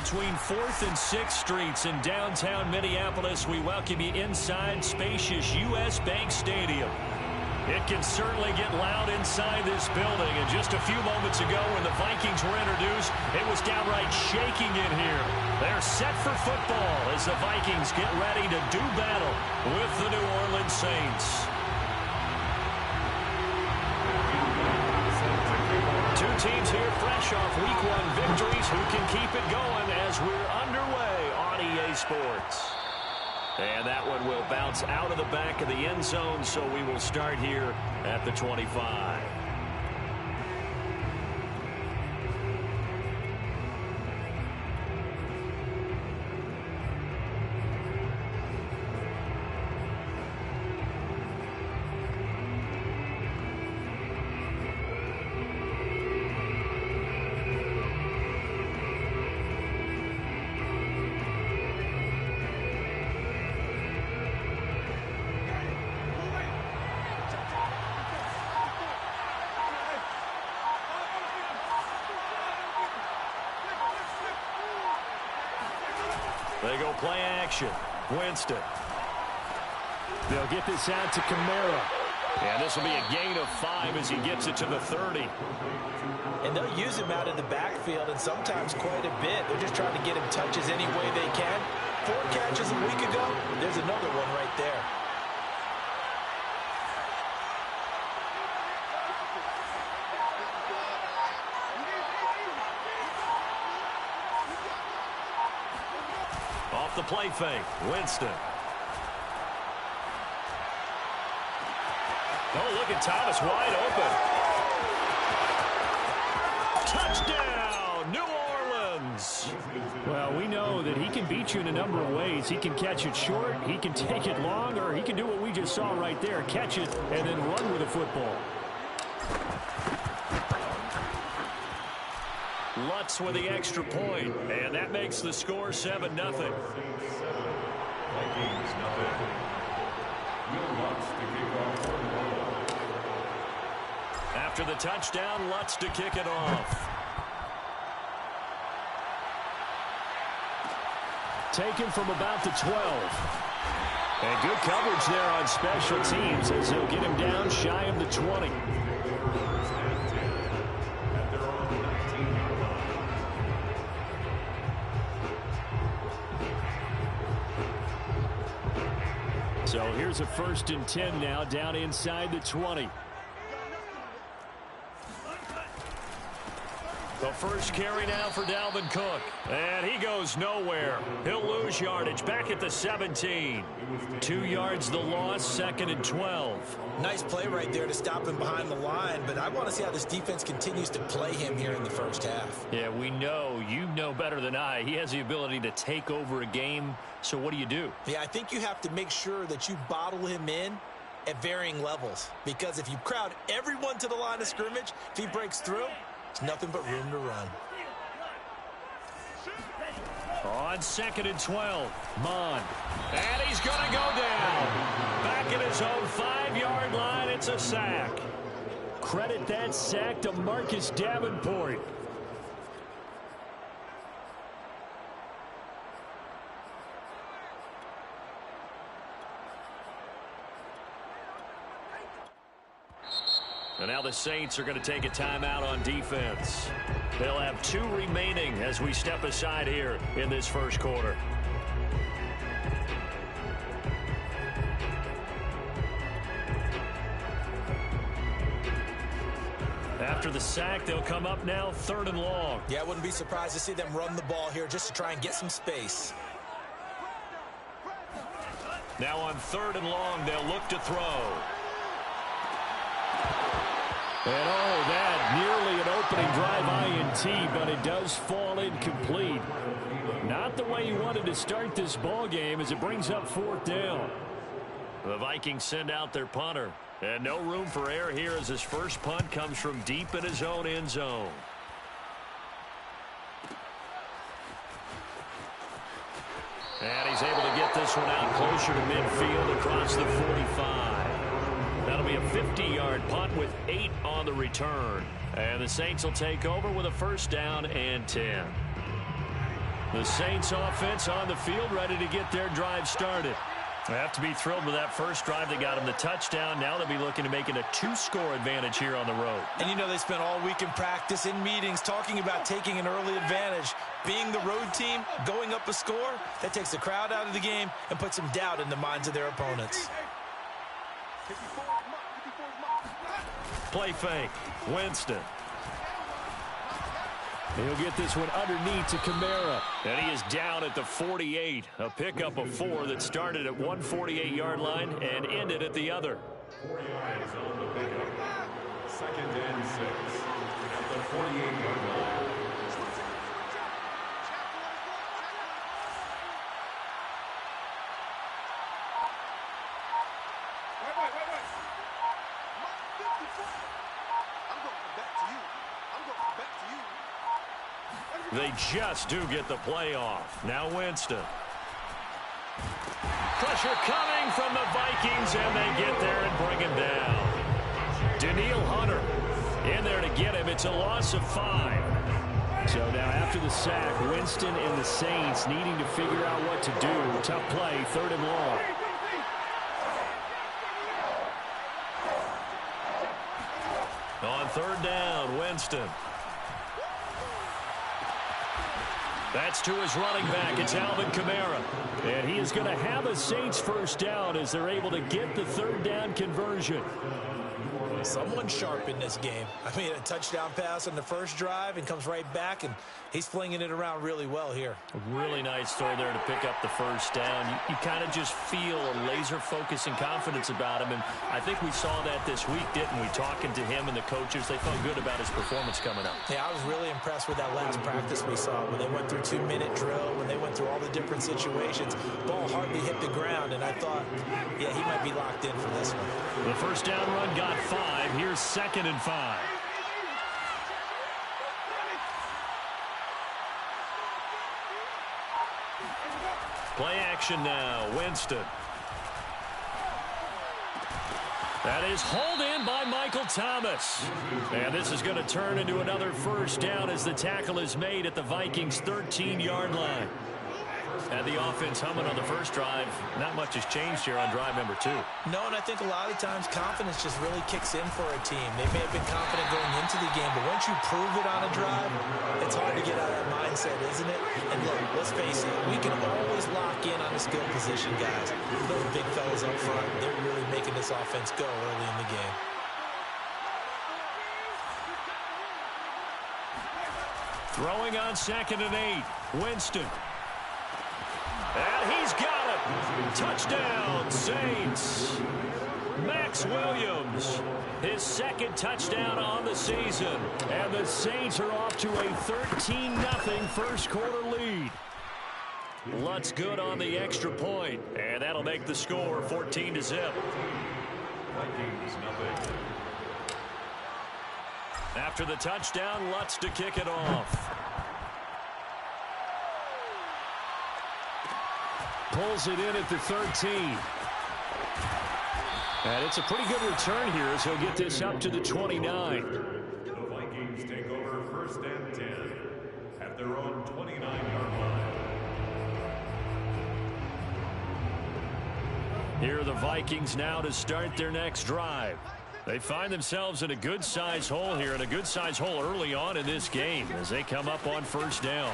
between 4th and 6th Streets in downtown Minneapolis. We welcome you inside spacious U.S. Bank Stadium. It can certainly get loud inside this building. And just a few moments ago when the Vikings were introduced, it was downright shaking in here. They're set for football as the Vikings get ready to do battle with the New Orleans Saints. Two teams here fresh off Week 1 victories who can keep it going as we're underway on EA Sports. And that one will bounce out of the back of the end zone, so we will start here at the 25. They go play action. Winston. They'll get this out to Kamara. And this will be a gain of 5 as he gets it to the 30. And they'll use him out in the backfield, and sometimes quite a bit. They're just trying to get him touches any way they can. 4 catches a week ago. There's another one right there. Off the play fake, Winston. Oh, look at Thomas wide open. Touchdown, New Orleans. Well, we know that he can beat you in a number of ways. He can catch it short, he can take it long, or he can do what we just saw right there, catch it and then run with the football. Lutz with the extra point, and that makes the score 7-0. After the touchdown, Lutz to kick it off. Taken from about the 12. And good coverage there on special teams as they'll get him down shy of the 20. So here's a 1st and 10 now down inside the 20. The first carry now for Dalvin Cook. And he goes nowhere. He'll lose yardage back at the 17. 2 yards the loss, 2nd and 12. Nice play right there to stop him behind the line, but I want to see how this defense continues to play him here in the first half. Yeah, we know. You know better than I. He has the ability to take over a game. So what do? Yeah, I think you have to make sure that you bottle him in at varying levels. Because if you crowd everyone to the line of scrimmage, if he breaks through, it's nothing but room to run. On 2nd and 12, Mon. And he's going to go down. Back at his own 5-yard line, it's a sack. Credit that sack to Marcus Davenport. And now the Saints are going to take a timeout on defense. They'll have 2 remaining as we step aside here in this first quarter. After the sack, they'll come up now 3rd and long. Yeah, I wouldn't be surprised to see them run the ball here just to try and get some space. Now on 3rd and long, they'll look to throw. And oh, that nearly an opening drive INT, but it does fall incomplete. Not the way you wanted to start this ball game as it brings up 4th down. The Vikings send out their punter. And no room for error here as his first punt comes from deep in his own end zone. And he's able to get this one out closer to midfield across the 45. That'll be a 50-yard punt with 8 on the return. And the Saints will take over with a 1st down and 10. The Saints offense on the field, ready to get their drive started. They have to be thrilled with that first drive that got them the touchdown. Now they'll be looking to make it a 2-score advantage here on the road. And you know they spent all week in practice, in meetings, talking about taking an early advantage. Being the road team, going up a score, that takes the crowd out of the game and puts some doubt in the minds of their opponents. Play fake. Winston. He'll get this one underneath to Kamara. And he is down at the 48. A pickup of 4 that started at 148-yard line and ended at the other. 4 yards on the pickup. 2nd and 6 at the 48-yard line. They just do get the play off. Now Winston. Pressure coming from the Vikings, and they get there and bring him down. Danielle Hunter in there to get him. It's a loss of 5. So now after the sack, Winston and the Saints needing to figure out what to do. Tough play, 3rd and long. On 3rd down, Winston. That's to his running back. It's Alvin Kamara. And he is going to have a Saints first down as they're able to get the 3rd down conversion. Someone sharp in this game. I mean, a touchdown pass on the first drive and comes right back, and he's flinging it around really well here. A really nice throw there to pick up the first down. You kind of just feel a laser focus and confidence about him, and I think we saw that this week, didn't we? Talking to him and the coaches, they felt good about his performance coming up. Yeah, I was really impressed with that last practice we saw when they went through 2-minute drill, when they went through all the different situations. Ball hardly hit the ground, and I thought, yeah, he might be locked in for this one. The first down run got 5. Here's 2nd and 5. Play action now. Winston. That is hauled in by Michael Thomas. And this is going to turn into another first down as the tackle is made at the Vikings' 13-yard line. And the offense humming on the first drive. Not much has changed here on drive number 2. No, and I think a lot of times confidence just really kicks in for a team. They may have been confident going into the game, but once you prove it on a drive, it's hard to get out of that mindset, isn't it? And look, let's face it, we can always lock in on the skill position, guys. Those big fellas up front, they're really making this offense go early in the game. Throwing on 2nd and 8. Winston. And he's got it. Touchdown, Saints. Max Williams, his 2nd touchdown on the season. And the Saints are off to a 13-0 first quarter lead. Lutz good on the extra point, and that'll make the score 14-0. Vikings nothing. After the touchdown, Lutz to kick it off. Pulls it in at the 13. And it's a pretty good return here as he'll get this up to the 29. The Vikings take over 1st and 10 at their own 29-yard line. Here are the Vikings now to start their next drive. They find themselves in a good-sized hole here, and a good-sized hole early on in this game as they come up on first down.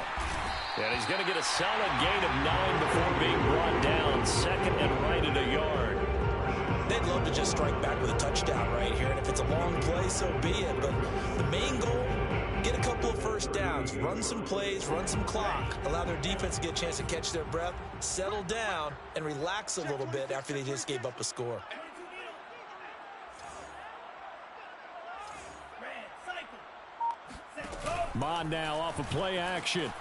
And he's going to get a solid gain of 9 before being brought down. 2nd and right at a yard. They'd love to just strike back with a touchdown right here, and if it's a long play, so be it. But the main goal, get a couple of first downs, run some plays, run some clock, allow their defense to get a chance to catch their breath, settle down, and relax a little bit after they just gave up a score. Bond now off of play action.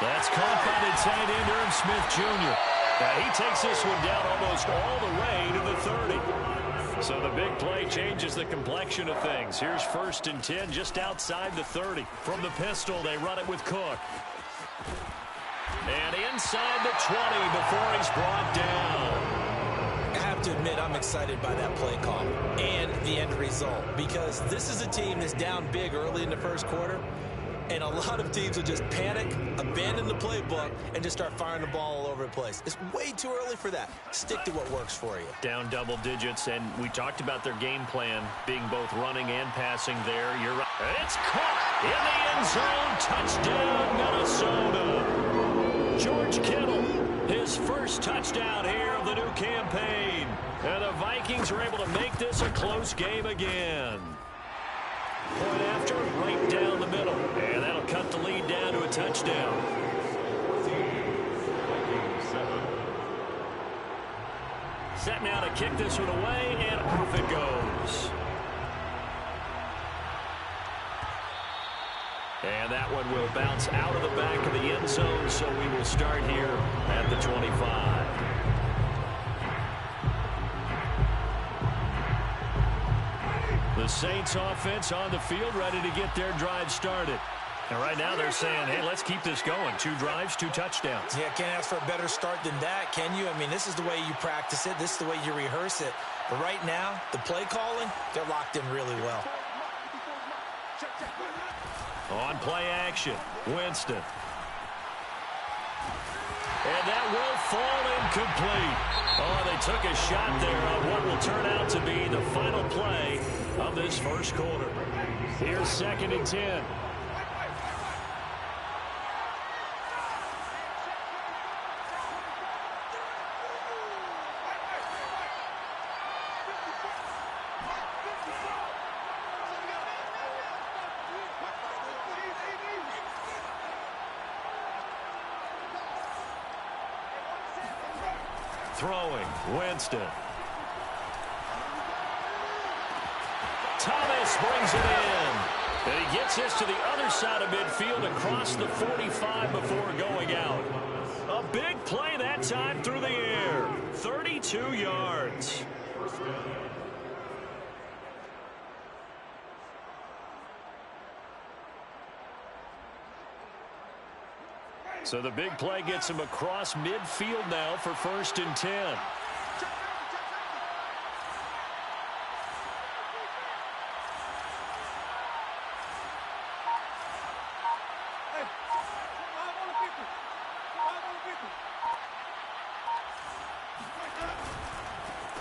That's caught by the tight end, Irv Smith Jr. Now he takes this one down almost all the way to the 30. So the big play changes the complexion of things. Here's 1st and 10 just outside the 30. From the pistol, they run it with Cook. And inside the 20 before he's brought down. I have to admit, I'm excited by that play call and the end result, because this is a team that's down big early in the first quarter. And a lot of teams will just panic, abandon the playbook, and just start firing the ball all over the place. It's way too early for that. Stick to what works for you. Down double digits, and we talked about their game plan being both running and passing there. You're right. It's caught in the end zone. Touchdown, Minnesota. George Kittle, his first touchdown here of the new campaign. And the Vikings are able to make this a close game again. Point after, right down the middle. And that'll cut the lead down to a touchdown. Set now to kick this one away, and off it goes. And that one will bounce out of the back of the end zone, so we will start here at the 25. The Saints offense on the field, ready to get their drive started. And right now they're saying, hey, let's keep this going. 2 drives, 2 touchdowns. Yeah, can't ask for a better start than that, can you? I mean, this is the way you practice it. This is the way you rehearse it. But right now, the play calling, they're locked in really well. On play action, Winston. And that will fall incomplete. Oh, they took a shot there on what will turn out to be the final play of this first quarter. Here's 2nd and 10. Throwing, Winston. Thomas brings it in. And he gets this to the other side of midfield across the 45 before going out. A big play that time through the air. 32 yards. So the big play gets him across midfield now for 1st and 10.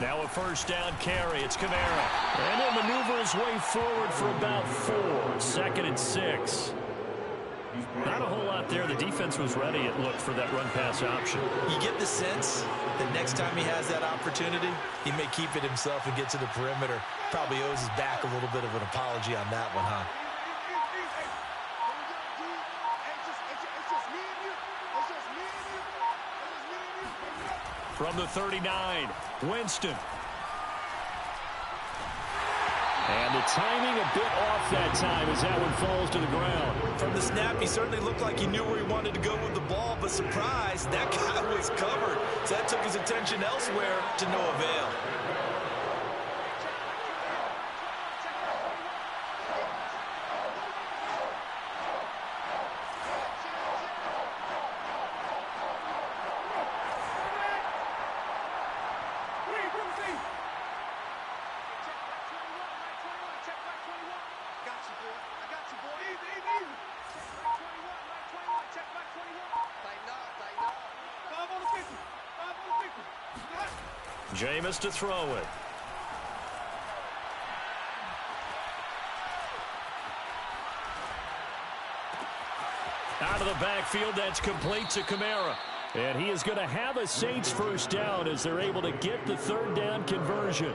Now a 1st down carry. It's Kamara. And he'll maneuver his way forward for about 4. 2nd and 6. Not a whole lot there. The defense was ready, it looked, for that run-pass option. You get the sense that next time he has that opportunity, he may keep it himself and get to the perimeter. Probably owes his back a little bit of an apology on that one, huh? From the 39, Winston. And the timing a bit off that time as that one falls to the ground. From the snap, he certainly looked like he knew where he wanted to go with the ball, but surprise, that guy was covered. So that took his attention elsewhere to no avail. Jameis to throw it. Out of the backfield, that's complete to Kamara. And he is going to have a Saints 1st down as they're able to get the 3rd down conversion.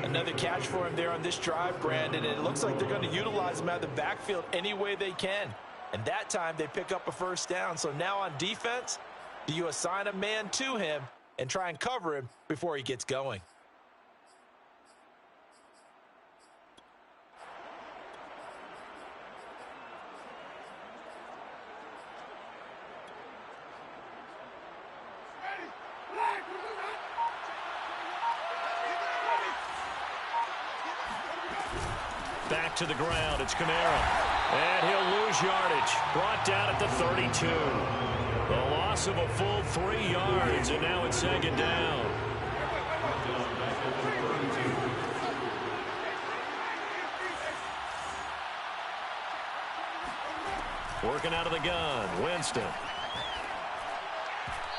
Another catch for him there on this drive, Brandon, and it looks like they're going to utilize him out of the backfield any way they can. And that time they pick up a 1st down. So now on defense, do you assign a man to him and try and cover him before he gets going? Back to the ground, it's Kamara. And he'll lose yardage. Brought down at the 32. The loss of a full 3 yards, and now it's 2nd down. Working out of the gun, Winston.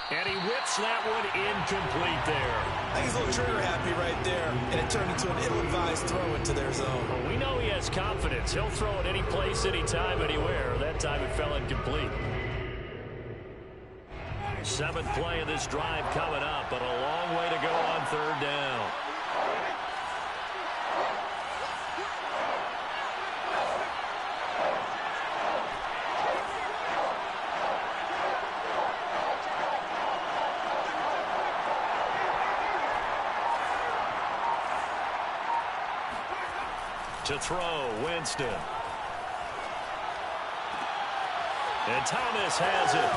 And he whips that one incomplete there. I think he's a little trigger happy right there, and it turned into an ill-advised throw into their zone. Well, we know he has confidence. He'll throw it any place, anytime, anywhere. That time it fell incomplete. 7th play of this drive coming up, but a long way to go on 3rd down. To throw, Winston. And Thomas has it.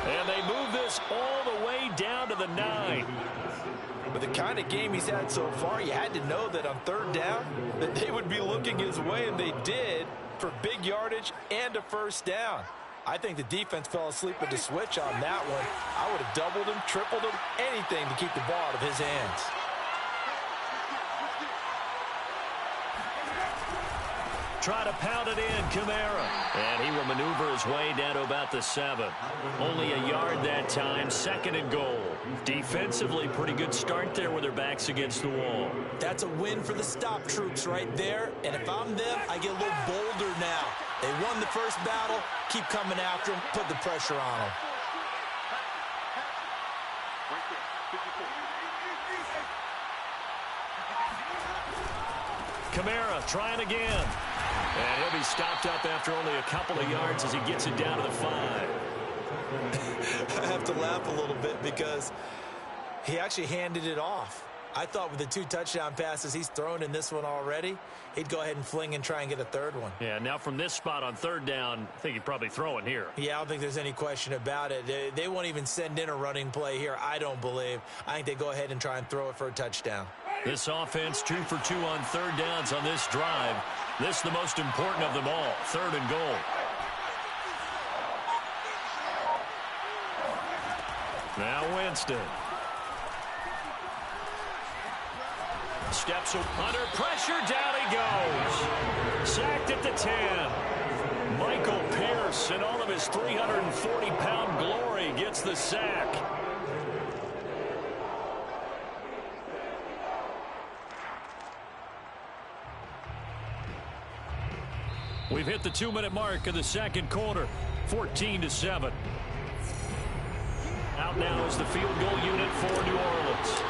And they move this all the way down to the 9. With the kind of game he's had so far, you had to know that on 3rd down that they would be looking his way, and they did, for big yardage and a 1st down. I think the defense fell asleep with the switch on that one. I would have doubled him, tripled him, anything to keep the ball out of his hands. Try to pound it in, Kamara. And he will maneuver his way down to about the 7. Only a yard that time, 2nd and goal. Defensively, pretty good start there with their backs against the wall. That's a win for the stop troops right there. And if I'm them, I get a little bolder now. They won the first battle. Keep coming after them. Put the pressure on them. Kamara trying again. And he'll be stopped up after only a couple of yards as he gets it down to the 5. I have to laugh a little bit because he actually handed it off. I thought with the 2 touchdown passes he's thrown in this one already, he'd go ahead and fling and try and get a 3rd one. Yeah, now from this spot on 3rd down, I think he'd probably throw it here. Yeah, I don't think there's any question about it. They won't even send in a running play here, I don't believe. I think they go ahead and try and throw it for a touchdown. This offense 2 for 2 on 3rd downs on this drive. This is the most important of them all, 3rd and goal. Now Winston. Steps under pressure, down he goes. Sacked at the 10. Michael Pierce, in all of his 340-pound glory, gets the sack. We've hit the 2-minute mark of the 2nd quarter, 14-7. Out now is the field goal unit for New Orleans.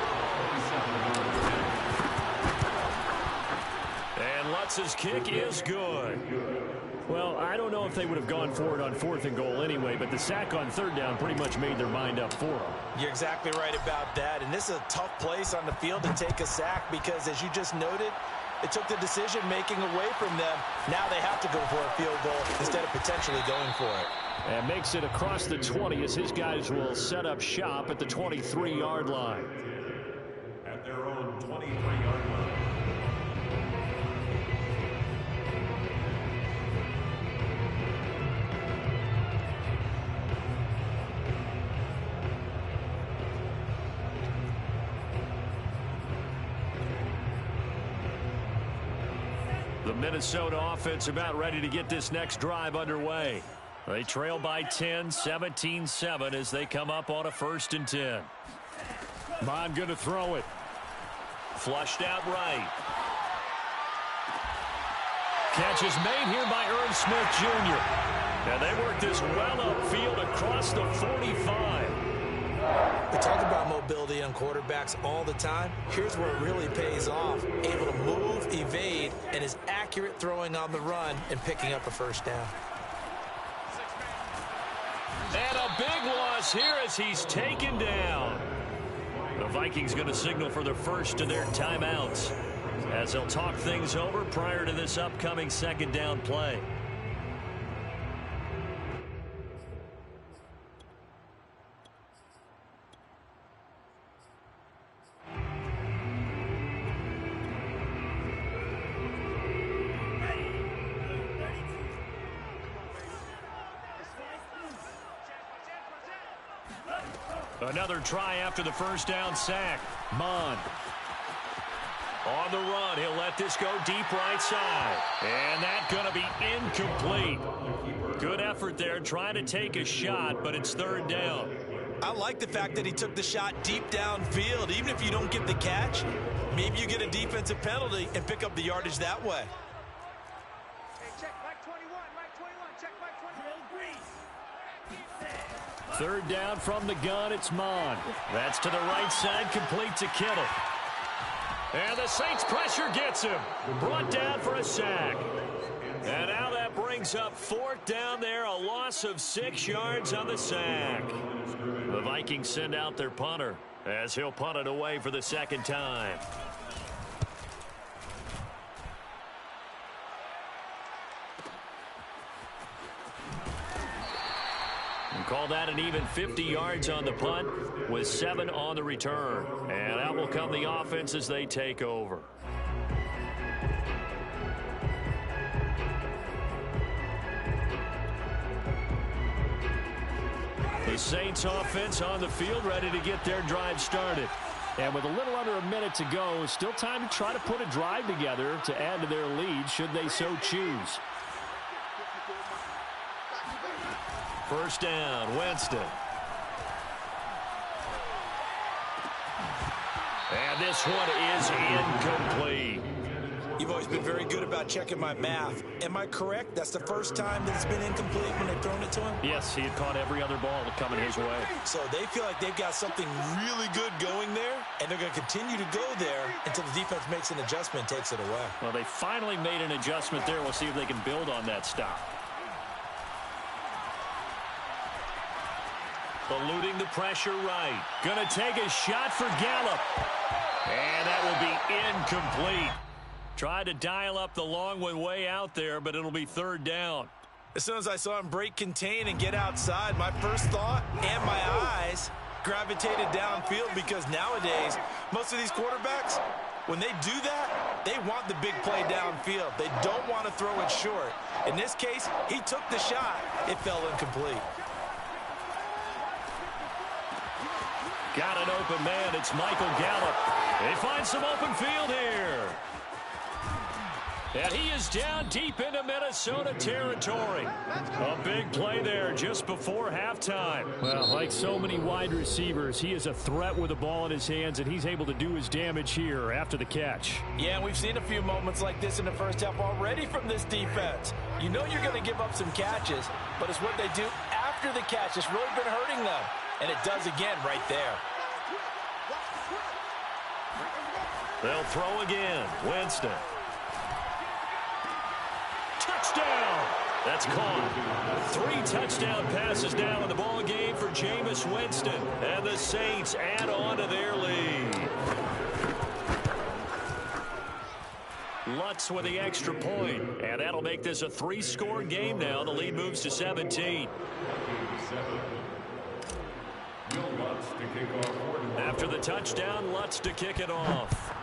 And Lutz's kick is good. Well, I don't know if they would have gone for it on 4th and goal anyway, but the sack on 3rd down pretty much made their mind up for them. You're exactly right about that, and this is a tough place on the field to take a sack because, as you just noted, it took the decision-making away from them. Now they have to go for a field goal instead of potentially going for it. And makes it across the 20 as his guys will set up shop at the 23-yard line. At their own 23-yard line. The Minnesota offense about ready to get this next drive underway. They trail by 10, 17-7 as they come up on a 1st and 10. Bond going to throw it. Flushed out right. Catch is made here by Irv Smith Jr. And they work this well upfield across the 45. We talk about mobility on quarterbacks all the time. Here's where it really pays off. Able to move, evade, and is accurate throwing on the run and picking up a 1st down. And a big loss here as he's taken down. The Vikings going to signal for the first of their timeouts as they'll talk things over prior to this upcoming 2nd down play. Another try after the 1st down sack. Mond. On the run, he'll let this go deep right side. And that's going to be incomplete. Good effort there trying to take a shot, but it's third down. I like the fact that he took the shot deep downfield. Even if you don't get the catch, maybe you get a defensive penalty and pick up the yardage that way. Hey, check Mike 21, check Mike 21. Third down from the gun, it's Mon. That's to the right side, complete to Kittle. And the Saints pressure gets him. Brought down for a sack. And now that brings up fourth down there, a loss of 6 yards on the sack. The Vikings send out their punter as he'll punt it away for the second time. And call that an even 50 yards on the punt with 7 on the return. And out will come the offense as they take over. The Saints offense on the field, ready to get their drive started. And with a little under a minute to go, still time to try to put a drive together to add to their lead should they so choose. First down, Winston. And this one is incomplete. You've always been very good about checking my math. Am I correct? That's the first time that it's been incomplete when they've thrown it to him? Yes, he had caught every other ball coming his way. So they feel like they've got something really good going there, and they're going to continue to go there until the defense makes an adjustment and takes it away. Well, they finally made an adjustment there. We'll see if they can build on that stop. Eluding the pressure right. Going to take a shot for Gallup. And that will be incomplete. Tried to dial up the long one way out there, but it'll be third down. As soon as I saw him break contain and get outside, my first thought and my eyes gravitated downfield, because nowadays, most of these quarterbacks, when they do that, they want the big play downfield. They don't want to throw it short. In this case, he took the shot. It fell incomplete. Got an open man. It's Michael Gallup. They find some open field here. And he is down deep into Minnesota territory. A big play there just before halftime. Well, like so many wide receivers, he is a threat with the ball in his hands, and he's able to do his damage here after the catch. Yeah, we've seen a few moments like this in the first half already from this defense. You know you're going to give up some catches, but it's what they do after the catch that's really been hurting them. And it does again right there. They'll throw again. Winston. Touchdown! That's caught. 3 touchdown passes now in the ball game for Jameis Winston. And the Saints add on to their lead. Lutz with the extra point. And that'll make this a 3-score game now. The lead moves to 17. After the touchdown, Lutz to kick it off.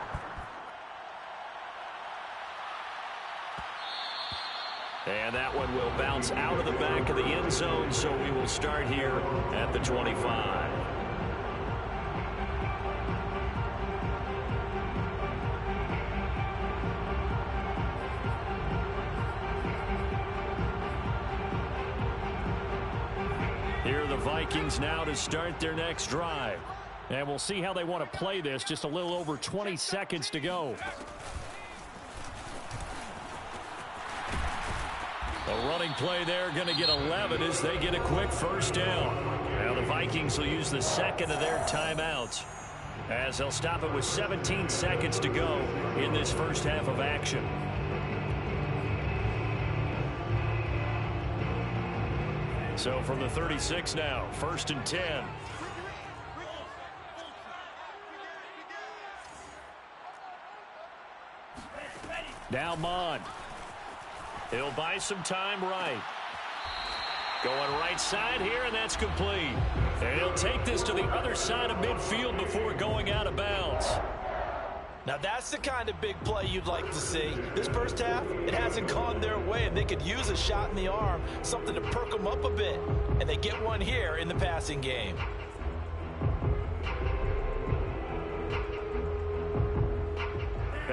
And that one will bounce out of the back of the end zone, so we will start here at the 25. Here are the Vikings now to start their next drive. And we'll see how they want to play this. Just a little over 20 seconds to go. A running play there, going to get 11 as they get a quick first down. Now the Vikings will use the second of their timeouts as they'll stop it with 17 seconds to go in this first half of action. So from the 36 now, 1st and 10. Now Mon. He'll buy some time right. Going right side here, and that's complete. And he'll take this to the other side of midfield before going out of bounds. Now that's the kind of big play you'd like to see. This first half, it hasn't gone their way, and they could use a shot in the arm, something to perk them up a bit. And they get one here in the passing game.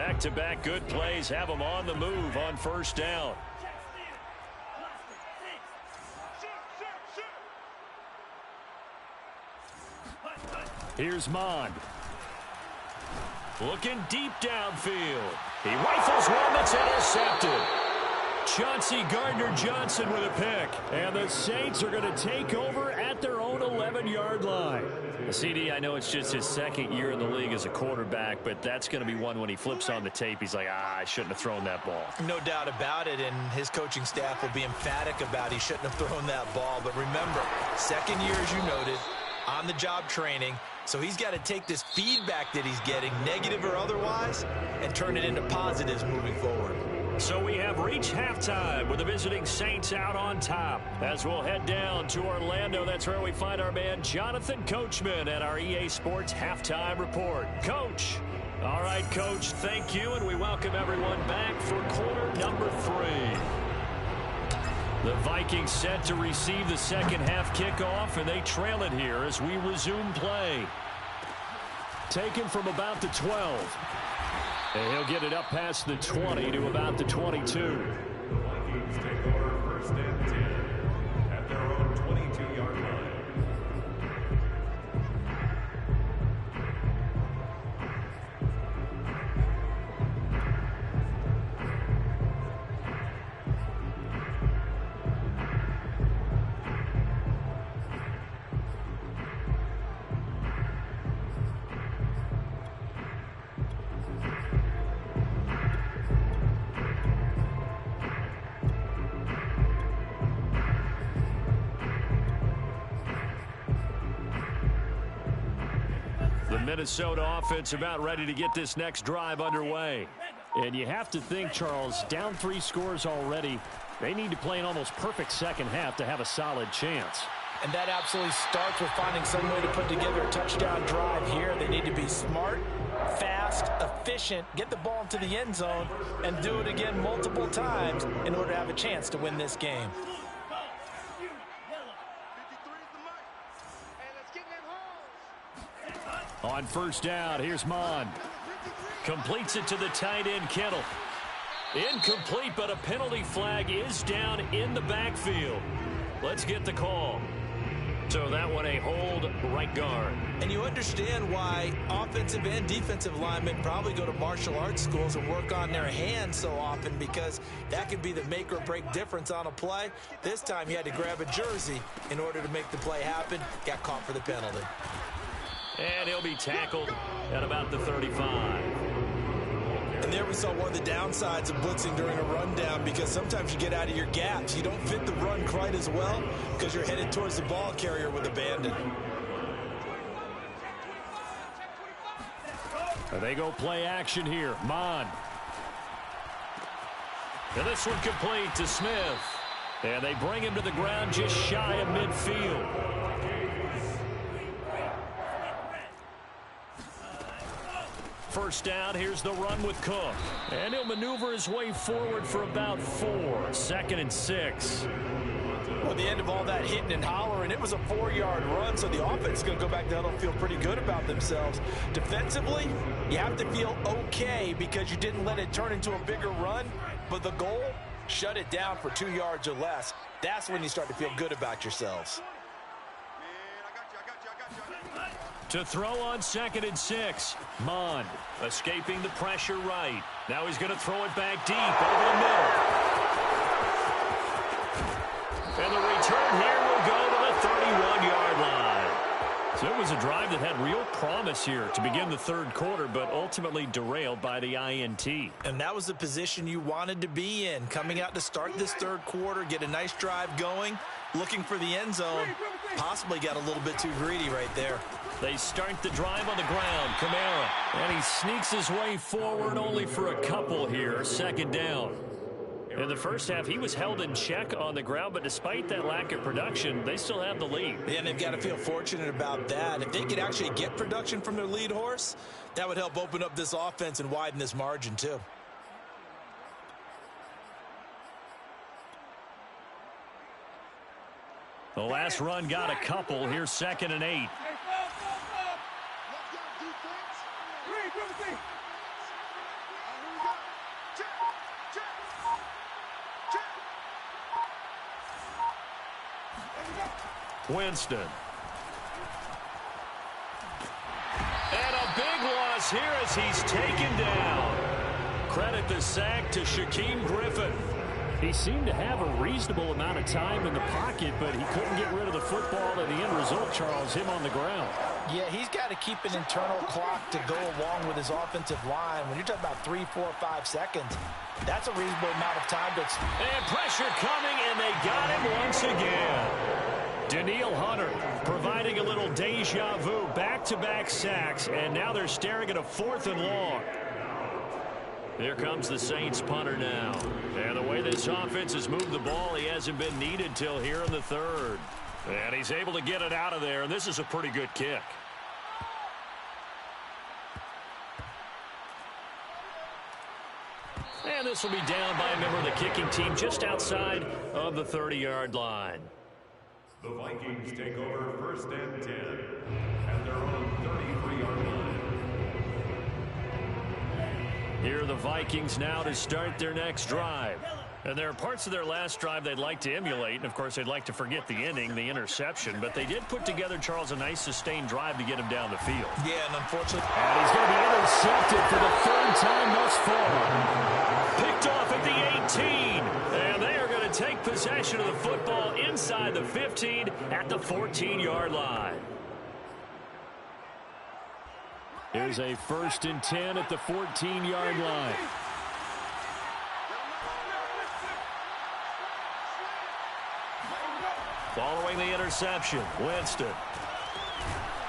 Back-to-back good plays have them on the move on first down. Here's Mond. Looking deep downfield. He rifles one that's intercepted. Chauncey Gardner-Johnson with a pick. And the Saints are going to take over at their own 11-yard line. CD, I know it's just his second year in the league as a quarterback, but that's going to be one when he flips on the tape. He's like, I shouldn't have thrown that ball. No doubt about it, and his coaching staff will be emphatic about he shouldn't have thrown that ball. But remember, second year, as you noted, on-the-job training. So he's got to take this feedback that he's getting, negative or otherwise, and turn it into positives moving forward. So we have reached halftime with the visiting Saints out on top. As we'll head down to Orlando, that's where we find our man Jonathan Coachman at our EA Sports Halftime Report. Coach. All right, Coach, thank you, and we welcome everyone back for quarter number 3. The Vikings set to receive the second half kickoff, and they trail it here as we resume play. Taken from about the 12. And he'll get it up past the 20 to about the 22. Vikings take over first and 10 at their own 22-yard line. Minnesota offense about ready to get this next drive underway. And you have to think, Charles, down 3 scores already. They need to play an almost perfect second half to have a solid chance. And that absolutely starts with finding some way to put together a touchdown drive here. They need to be smart, fast, efficient, get the ball into the end zone, and do it again multiple times in order to have a chance to win this game. On first down, here's Mond. Completes it to the tight end, Kittle. Incomplete, but a penalty flag is down in the backfield. Let's get the call. So that one a hold right guard. And you understand why offensive and defensive linemen probably go to martial arts schools and work on their hands so often, because that could be the make or break difference on a play. This time he had to grab a jersey in order to make the play happen. Got caught for the penalty. And he'll be tackled at about the 35. And there we saw one of the downsides of blitzing during a rundown, because sometimes you get out of your gaps. You don't fit the run quite as well because you're headed towards the ball carrier with abandon. They go play action here. Mond. And this one complete to Smith. And they bring him to the ground just shy of midfield. First down, here's the run with Cook. And he'll maneuver his way forward for about 4. 2nd and 6. Well, at the end of all that hitting and hollering, it was a 4-yard run, so the offense is going to go back down and feel pretty good about themselves. Defensively, you have to feel okay because you didn't let it turn into a bigger run, but the goal, shut it down for 2 yards or less. That's when you start to feel good about yourselves. To throw on 2nd and 6. Mond escaping the pressure right. Now he's going to throw it back deep over the middle. And the return here will go to the 31-yard line. So it was a drive that had real promise here to begin the third quarter, but ultimately derailed by the INT. And that was the position you wanted to be in, coming out to start this third quarter, get a nice drive going, looking for the end zone. Possibly got a little bit too greedy right there. They start the drive on the ground. Kamara. And he sneaks his way forward only for a couple here. 2nd down. In the first half, he was held in check on the ground, but despite that lack of production, they still have the lead. And they've got to feel fortunate about that. If they could actually get production from their lead horse, that would help open up this offense and widen this margin too. The last run got a couple. Here's 2nd and 8. Winston. And a big loss here as he's taken down. Credit the sack to Shaquem Griffin. He seemed to have a reasonable amount of time in the pocket, but he couldn't get rid of the football, and the end result, Charles, him on the ground. Yeah, he's got to keep an internal clock to go along with his offensive line. When you're talking about 3, 4, 5 seconds, that's a reasonable amount of time. And pressure coming, and they got him once again. Danielle Hunter providing a little deja vu, back-to-back sacks, and now they're staring at a 4th and long. Here comes the Saints punter now. And the way this offense has moved the ball, he hasn't been needed till here in the 3rd. And he's able to get it out of there, and this is a pretty good kick. And this will be down by a member of the kicking team just outside of the 30-yard line. The Vikings take over 1st and 10 at their own 33-yard line. Here are the Vikings now to start their next drive. And there are parts of their last drive they'd like to emulate. And, of course, they'd like to forget the inning, the interception. But they did put together, Charles, a nice sustained drive to get him down the field. Yeah, and unfortunately. And he's going to be intercepted for the 3rd time thus far. Picked off at the 18. And they are going to take possession of the football inside the 15 at the 14-yard line. Here's a 1st and 10 at the 14-yard line. Following the interception, Winston.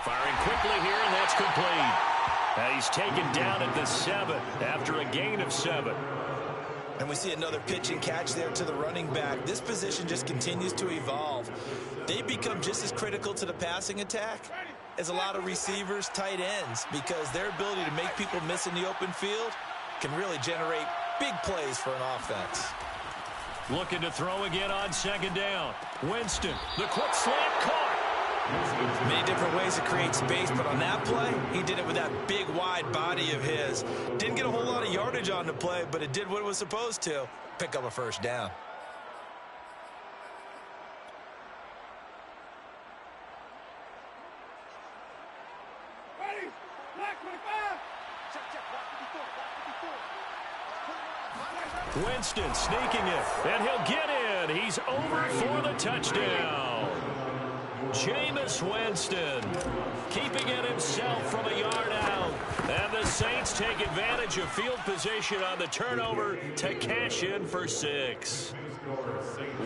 Firing quickly here, and that's complete. And he's taken down at the 7 after a gain of 7. And we see another pitch and catch there to the running back. This position just continues to evolve. They become just as critical to the passing attack as a lot of receivers, tight ends, because their ability to make people miss in the open field can really generate big plays for an offense. Looking to throw again on 2nd down. Winston, the quick slant caught. Many different ways to create space, but on that play, he did it with that big, wide body of his. Didn't get a whole lot of yardage on the play, but it did what it was supposed to. Pick up a 1st down. Winston sneaking it, and he'll get in. He's over for the touchdown. Jameis Winston keeping it himself from a yard out. And the Saints take advantage of field position on the turnover to cash in for 6.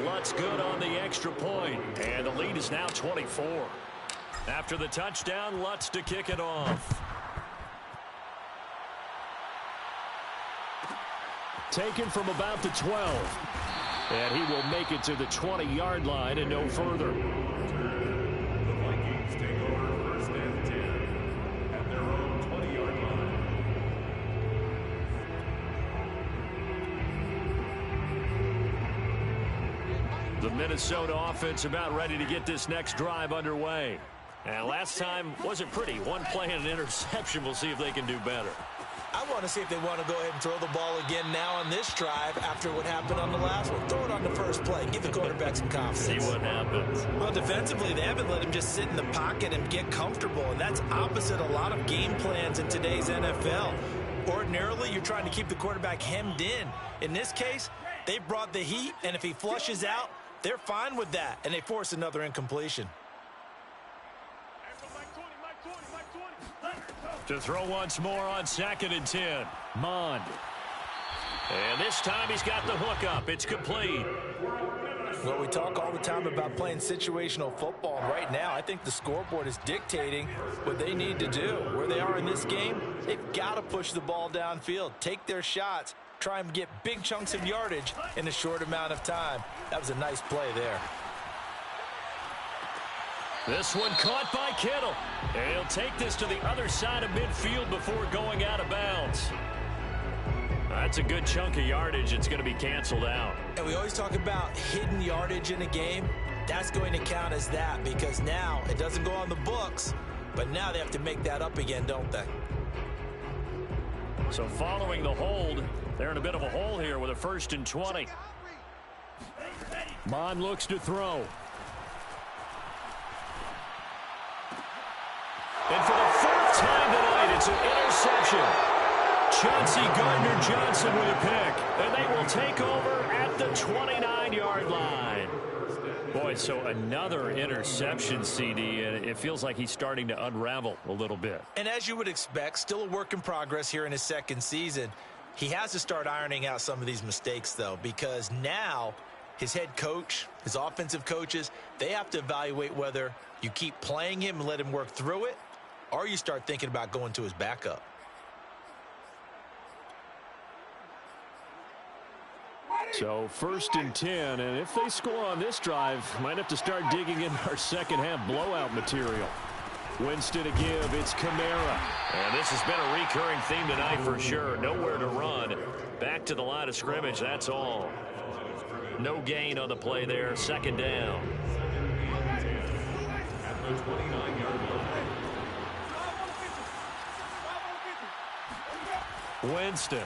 Lutz good on the extra point, and the lead is now 24. After the touchdown, Lutz to kick it off. Taken from about the 12. And he will make it to the 20-yard line and no further. The Vikings take over 1st and 10 at their own 20-yard line. The Minnesota offense about ready to get this next drive underway. And last time wasn't pretty. One play and an interception. We'll see if they can do better. I want to see if they want to go ahead and throw the ball again now on this drive after what happened on the last one. Throw it on the first play. Give the quarterback some confidence. See what happens. Well, defensively, they haven't let him just sit in the pocket and get comfortable, and that's opposite a lot of game plans in today's NFL. Ordinarily, you're trying to keep the quarterback hemmed in. In this case, they brought the heat, and if he flushes out, they're fine with that, and they force another incompletion. To throw once more on 2nd and 10. Mond. And this time he's got the hook up. It's complete. Well, we talk all the time about playing situational football. And right now, I think the scoreboard is dictating what they need to do. Where they are in this game, they've got to push the ball downfield, take their shots, try and get big chunks of yardage in a short amount of time. That was a nice play there. This one caught by Kittle. And he'll take this to the other side of midfield before going out of bounds. That's a good chunk of yardage. It's going to be canceled out. And we always talk about hidden yardage in a game. That's going to count as that because now it doesn't go on the books, but now they have to make that up again, don't they? So following the hold, they're in a bit of a hole here with a 1st and 20. Mond looks to throw. And for the fourth time tonight, it's an interception. Chauncey Gardner-Johnson with a pick. And they will take over at the 29-yard line. Boy, so another interception, CD, and it feels like he's starting to unravel a little bit. And as you would expect, still a work in progress here in his second season. He has to start ironing out some of these mistakes, though, because now his head coach, his offensive coaches, they have to evaluate whether you keep playing him and let him work through it, or you start thinking about going to his backup. So 1st and 10, and if they score on this drive, might have to start digging in our second half blowout material. Winston to give, it's Kamara. And this has been a recurring theme tonight for sure. Nowhere to run. Back to the line of scrimmage, that's all. No gain on the play there, 2nd down. At the 29-yard line. Winston.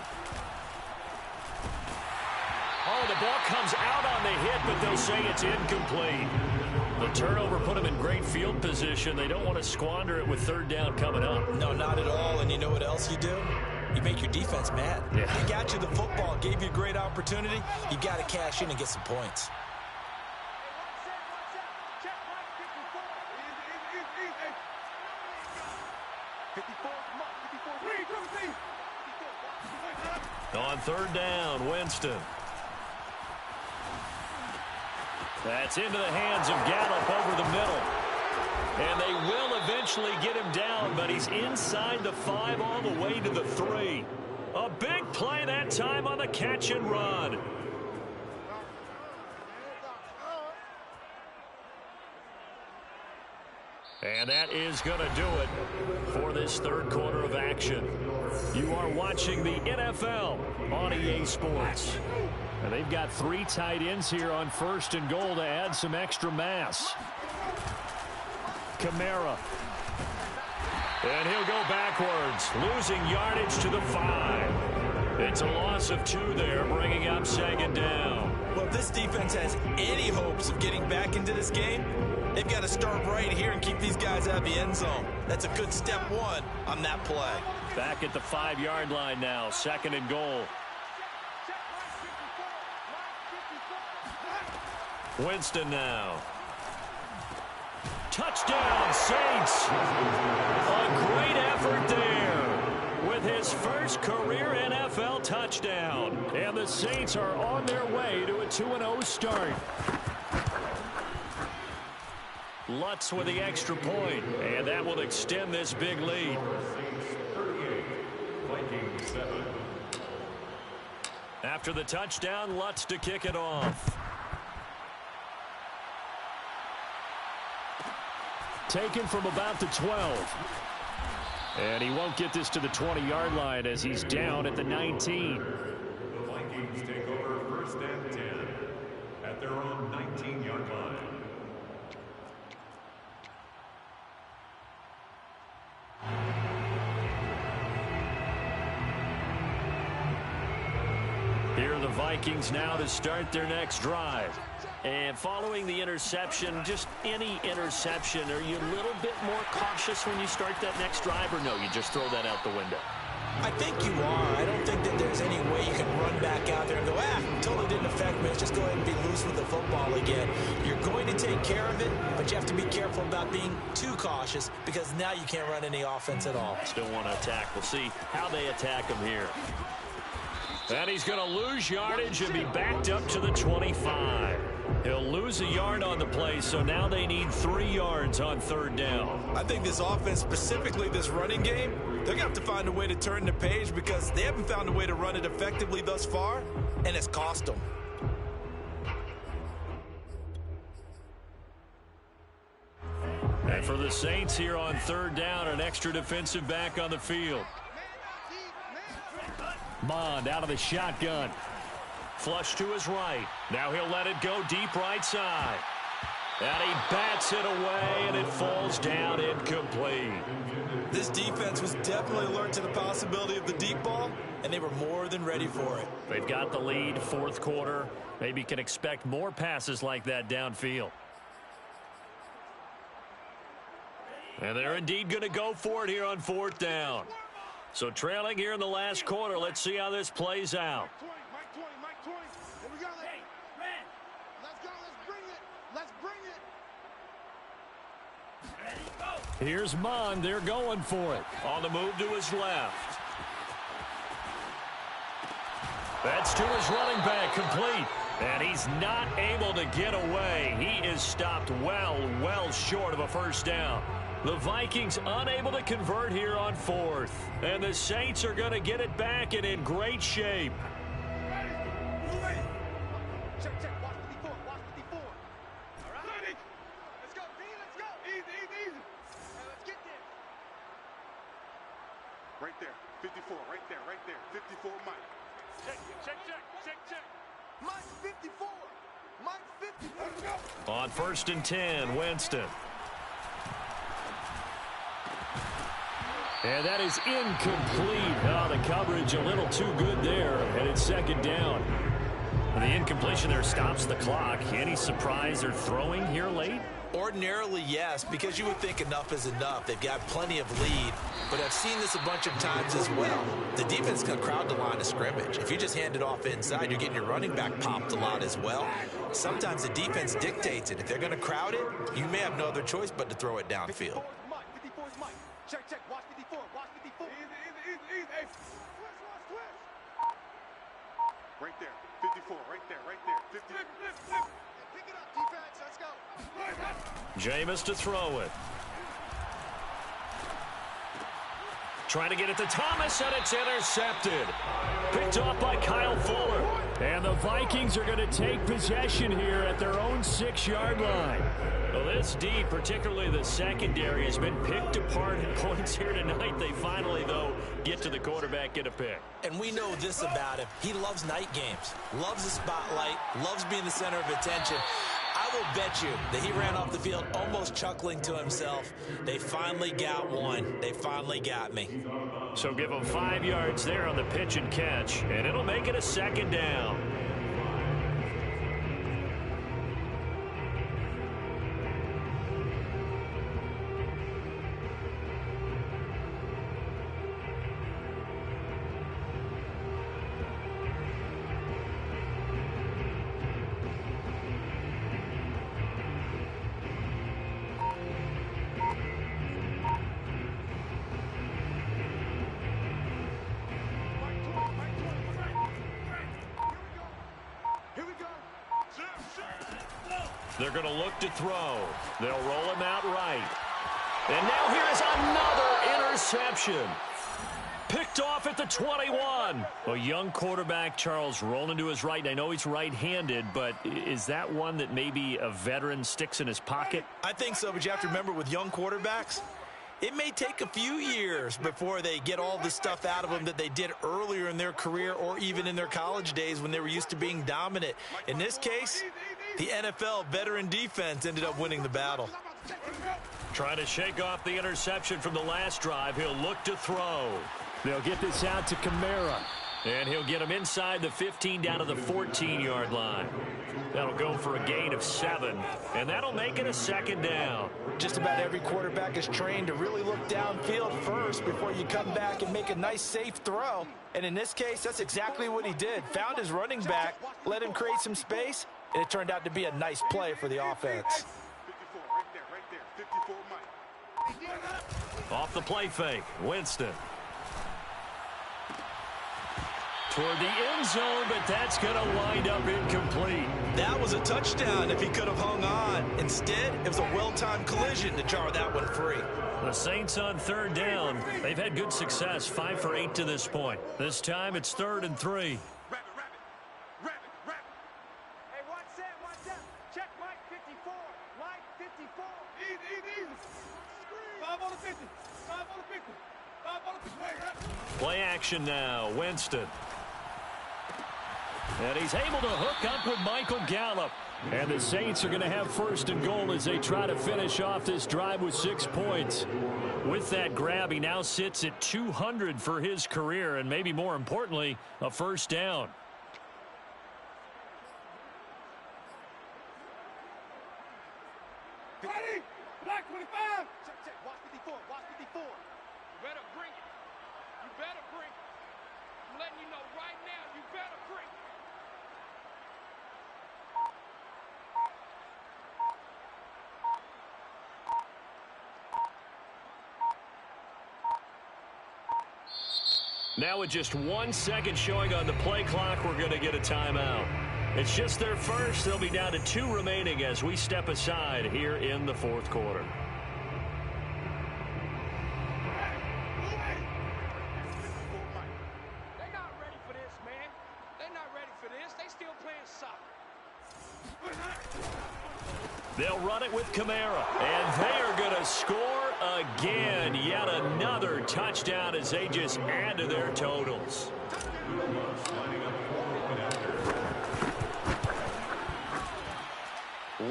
Oh, the ball comes out on the hit, but they'll say it's incomplete. The turnover put them in great field position. They don't want to squander it with 3rd down coming up. No, not at all. And you know what else you do? You make your defense mad. Yeah. They got you the football, gave you a great opportunity. You got to cash in and get some points. On 3rd down, Winston. That's into the hands of Gallup over the middle. And they will eventually get him down, but he's inside the 5 all the way to the 3. A big play that time on the catch and run. And that is going to do it for this 3rd quarter of action. You are watching the NFL on EA Sports. And they've got 3 tight ends here on 1st and goal to add some extra mass. Kamara. And he'll go backwards, losing yardage to the 5. It's a loss of 2 there, bringing up 2nd down. Well, if this defense has any hopes of getting back into this game, they've got to start right here and keep these guys out of the end zone. That's a good step 1 on that play. Back at the 5-yard line now, 2nd and goal. Winston now. Touchdown, Saints. A great effort there with his first career NFL touchdown. And the Saints are on their way to a 2-0 start. Lutz with the extra point, and that will extend this big lead. Saints 38, Vikings 7. After the touchdown, Lutz to kick it off. Taken from about the 12. And he won't get this to the 20-yard line as he's down at the 19. The Vikings take over 1st and 10 at their own 19-yard line. Here are the Vikings now to start their next drive. And following the interception, just any interception, are you a little bit more cautious when you start that next drive, or no, you just throw that out the window? I think you are. I don't think that there's any way you can run back out there and go, totally didn't affect me. Let's just go ahead and be loose with the football again. You're going to take care of it, but you have to be careful about being too cautious because now you can't run any offense at all. Still want to attack. We'll see how they attack him here. And he's going to lose yardage and be backed up to the 25. He'll lose a yard on the play, so now they need 3 yards on 3rd down. I think this offense, specifically this running game, they're going to have to find a way to turn the page because they haven't found a way to run it effectively thus far, and it's cost them. And for the Saints here on 3rd down, an extra defensive back on the field. Mond out of the shotgun. Flush to his right. Now he'll let it go deep right side. And he bats it away, and it falls down incomplete. This defense was definitely alert to the possibility of the deep ball, and they were more than ready for it. They've got the lead, 4th quarter. Maybe can expect more passes like that downfield. And they're indeed going to go for it here on 4th down. So trailing here in the last quarter. Let's see how this plays out. Mike 20. Here we go. Hey, man. Let's go. Let's bring it. Here's Mon. They're going for it. On the move to his left. That's to his running back, complete. And he's not able to get away. He is stopped well short of a first down. The Vikings unable to convert here on 4th. And the Saints are going to get it back and in great shape. Check. Watch 54. All right. Let's go, D. Let's go. Easy. Let's get there. Right there. 54. Right there. 54, Mike. Check. Mike 54. Mike 54. On 1st and 10, Winston. And that is incomplete. Oh, the coverage a little too good there. And it's 2nd down. The incompletion there stops the clock. Any surprise or throwing here late? Ordinarily, yes, because you would think enough is enough. They've got plenty of lead, but I've seen this a bunch of times as well. The defense can crowd the line of scrimmage. If you just hand it off inside, you're getting your running back popped a lot as well. Sometimes the defense dictates it. If they're going to crowd it, you may have no other choice but to throw it downfield. 54 is Mike. Check. Watch 54. Easy. Hey. Twist. Right there. 54. Right there. 50. Pick it up, defense. Let's go. Jameis to throw it. Trying to get it to Thomas, and it's intercepted. Picked off by Kyle Fuller. And the Vikings are going to take possession here at their own 6-yard line. Well, this D, particularly the secondary, has been picked apart at points here tonight. They finally, though, get to the quarterback, get a pick. And we know this about him. He loves night games, loves the spotlight, loves being the center of attention. I will bet you that he ran off the field almost chuckling to himself. They finally got one. They finally got me. So give him 5 yards there on the pitch and catch, and it'll make it a 2nd down. They're going to look to throw. They'll roll him out right. And now here is another interception. Picked off at the 21. A young quarterback, Charles, rolling to his right. And I know he's right-handed, but is that one that maybe a veteran sticks in his pocket? I think so, but you have to remember with young quarterbacks, it may take a few years before they get all the stuff out of them that they did earlier in their career or even in their college days when they were used to being dominant. In this case, the NFL veteran defense ended up winning the battle. Trying to shake off the interception from the last drive. He'll look to throw. They'll get this out to Kamara. And he'll get him inside the 15 down to the 14-yard line. That'll go for a gain of 7. And that'll make it a 2nd down. Just about every quarterback is trained to really look downfield first before you come back and make a nice, safe throw. And in this case, that's exactly what he did. Found his running back, let him create some space, and it turned out to be a nice play for the offense. 54, right there. 54, Mike. Off the play fake, Winston. Toward the end zone, but that's going to wind up incomplete. That was a touchdown if he could have hung on. Instead, it was a well-timed collision to jar that one free. The Saints on 3rd down. They've had good success, 5 for 8 to this point. This time it's 3rd and 3. Hey, one set. Check Mike 54. Mike 54. Easy. 5 on the 50. 5 on the 50. 5 on the 50. Play action now, Winston. And he's able to hook up with Michael Gallup. And the Saints are going to have 1st and goal as they try to finish off this drive with 6 points. With that grab, he now sits at 200 for his career, and maybe more importantly, a 1st down. Ready? Black 25. Check, check. Watch 54. Watch 54. You better bring it. You better bring it. I'm letting you know right now, you better bring it. Now with just 1 second showing on the play clock, we're going to get a timeout. It's just their first. They'll be down to 2 remaining as we step aside here in the fourth quarter. They're not ready for this, man. They're not ready for this. They still playing soccer. They'll run it with Kamara, and they are going to score again. Yet another touchdown as they just add to their totals.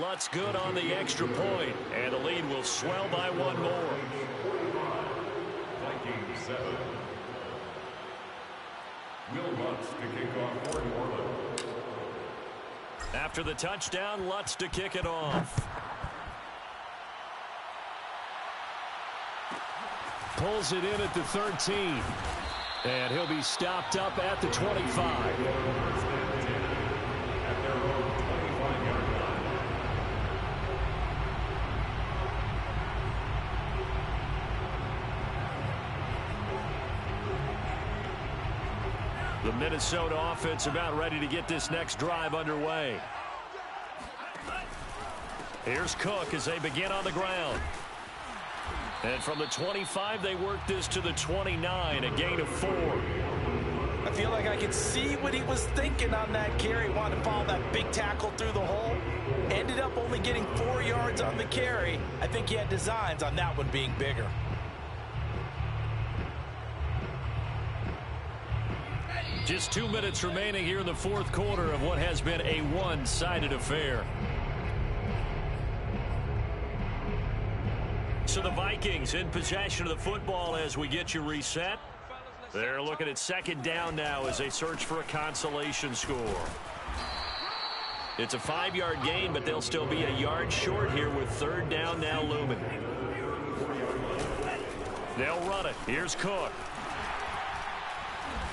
Lutz good on the extra point, and the lead will swell by 1 more. Vikings 7. Will Lutz to kick off for New Orleans. After the touchdown, Lutz to kick it off. Pulls it in at the 13. And he'll be stopped up at the 25. The Minnesota offense about ready to get this next drive underway. Here's Cook as they begin on the ground. And from the 25, they work this to the 29, a gain of 4. I feel like I could see what he was thinking on that carry. Wanted to follow that big tackle through the hole. Ended up only getting 4 yards on the carry. I think he had designs on that one being bigger. Just 2 minutes remaining here in the fourth quarter of what has been a one-sided affair. So the Vikings in possession of the football as we get you reset. They're looking at second down now as they search for a consolation score. It's a 5-yard gain, but they'll still be a yard short here with third down now looming. They'll run it. Here's Cook.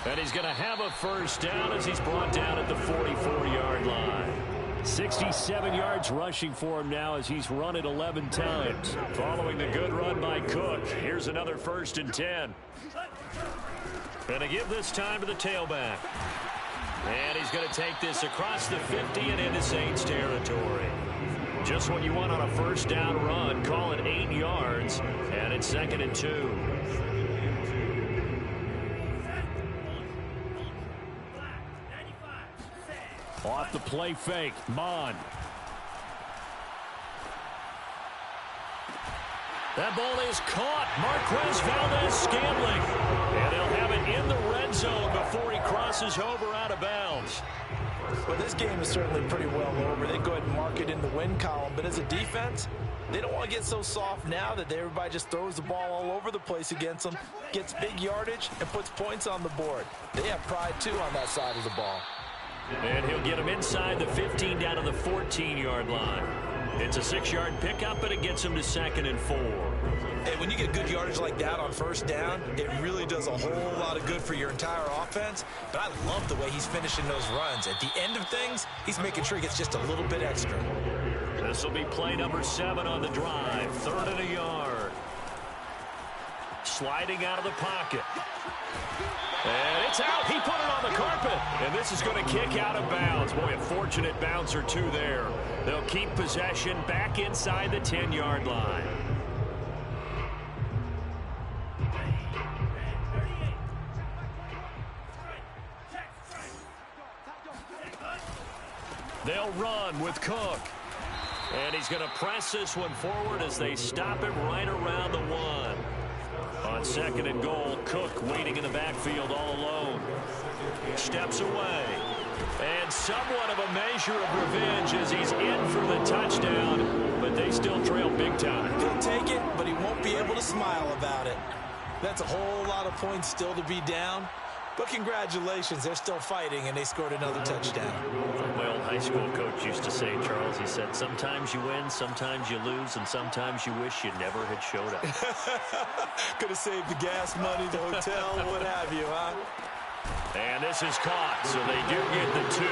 And he's going to have a first down as he's brought down at the 44-yard line. 67 yards rushing for him now as he's run it 11 times. Following the good run by Cook, here's another 1st and 10. And to give this time to the tailback. And he's going to take this across the 50 and into Saints territory. Just what you want on a first down run. Call it 8 yards, and it's 2nd and 2. Off the play fake, Bond. That ball is caught. Marquez Valdez-Scantling. And they'll have it in the red zone before he crosses over out of bounds. Well, this game is certainly pretty well over. They go ahead and mark it in the win column. But as a defense, they don't want to get so soft now that everybody just throws the ball all over the place against them, gets big yardage, and puts points on the board. They have pride, too, on that side of the ball. And he'll get him inside the 15 down to the 14-yard line. It's a 6-yard pickup, but it gets him to 2nd and 4. Hey, when you get good yardage like that on first down, it really does a whole lot of good for your entire offense. But I love the way he's finishing those runs. At the end of things, he's making sure he gets just a little bit extra. This will be play number 7 on the drive. 3rd and a yard. Sliding out of the pocket. And it's out. He put it on the carpet. And this is going to kick out of bounds. Boy, a fortunate bounce or two there. They'll keep possession back inside the 10-yard line. They'll run with Cook. And he's going to press this one forward as they stop him right around the 1. On 2nd and goal, Cook waiting in the backfield all alone. Steps away. And somewhat of a measure of revenge as he's in for the touchdown, but they still trail big time. He'll take it, but he won't be able to smile about it. That's a whole lot of points still to be down. But congratulations, they're still fighting, and they scored another touchdown. My old high school coach used to say, Charles, he said, sometimes you win, sometimes you lose, and sometimes you wish you never had showed up. Could have saved the gas money, the hotel, what have you, huh? And this is caught, so they do get the 2.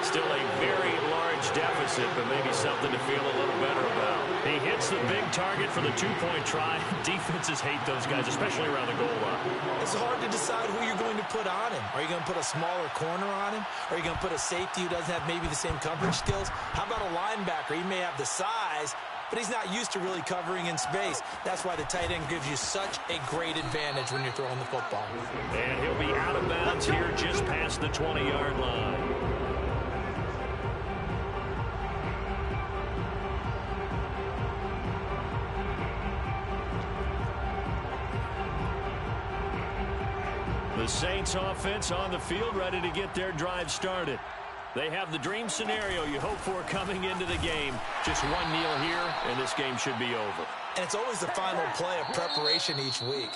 Still a very large deficit, but maybe something to feel a little better about. He hits the big target for the 2-point try. Defenses hate those guys, especially around the goal line. It's hard to decide who you're going to put on him. Are you going to put a smaller corner on him? Are you going to put a safety who doesn't have maybe the same coverage skills? How about a linebacker? He may have the size, but he's not used to really covering in space. That's why the tight end gives you such a great advantage when you're throwing the football. And he'll be out of bounds here just past the 20-yard line. The Saints offense on the field, ready to get their drive started. They have the dream scenario you hope for coming into the game. Just one kneel here, and this game should be over. And it's always the final play of preparation each week.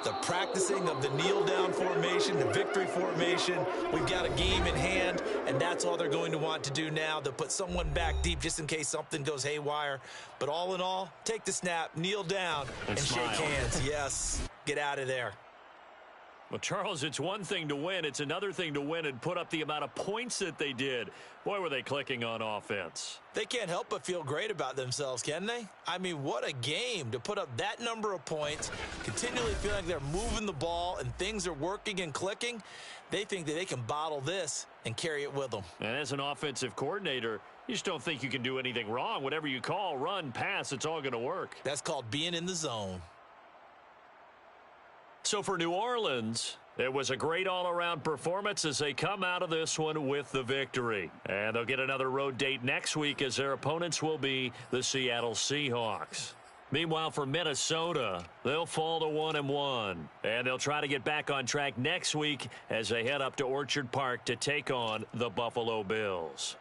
The practicing of the kneel-down formation, the victory formation. We've got a game in hand, and that's all they're going to want to do now. They'll put someone back deep just in case something goes haywire. But all in all, take the snap, kneel down, and shake hands. Yes, get out of there. Well, Charles, it's one thing to win. It's another thing to win and put up the amount of points that they did. Boy, were they clicking on offense. They can't help but feel great about themselves, can they? I mean, what a game to put up that number of points, continually feel like they're moving the ball and things are working and clicking. They think that they can bottle this and carry it with them. And as an offensive coordinator, you just don't think you can do anything wrong. Whatever you call, run, pass, it's all going to work. That's called being in the zone. So for New Orleans, it was a great all-around performance as they come out of this one with the victory. And they'll get another road date next week as their opponents will be the Seattle Seahawks. Meanwhile, for Minnesota, they'll fall to 1-1. And they'll try to get back on track next week as they head up to Orchard Park to take on the Buffalo Bills.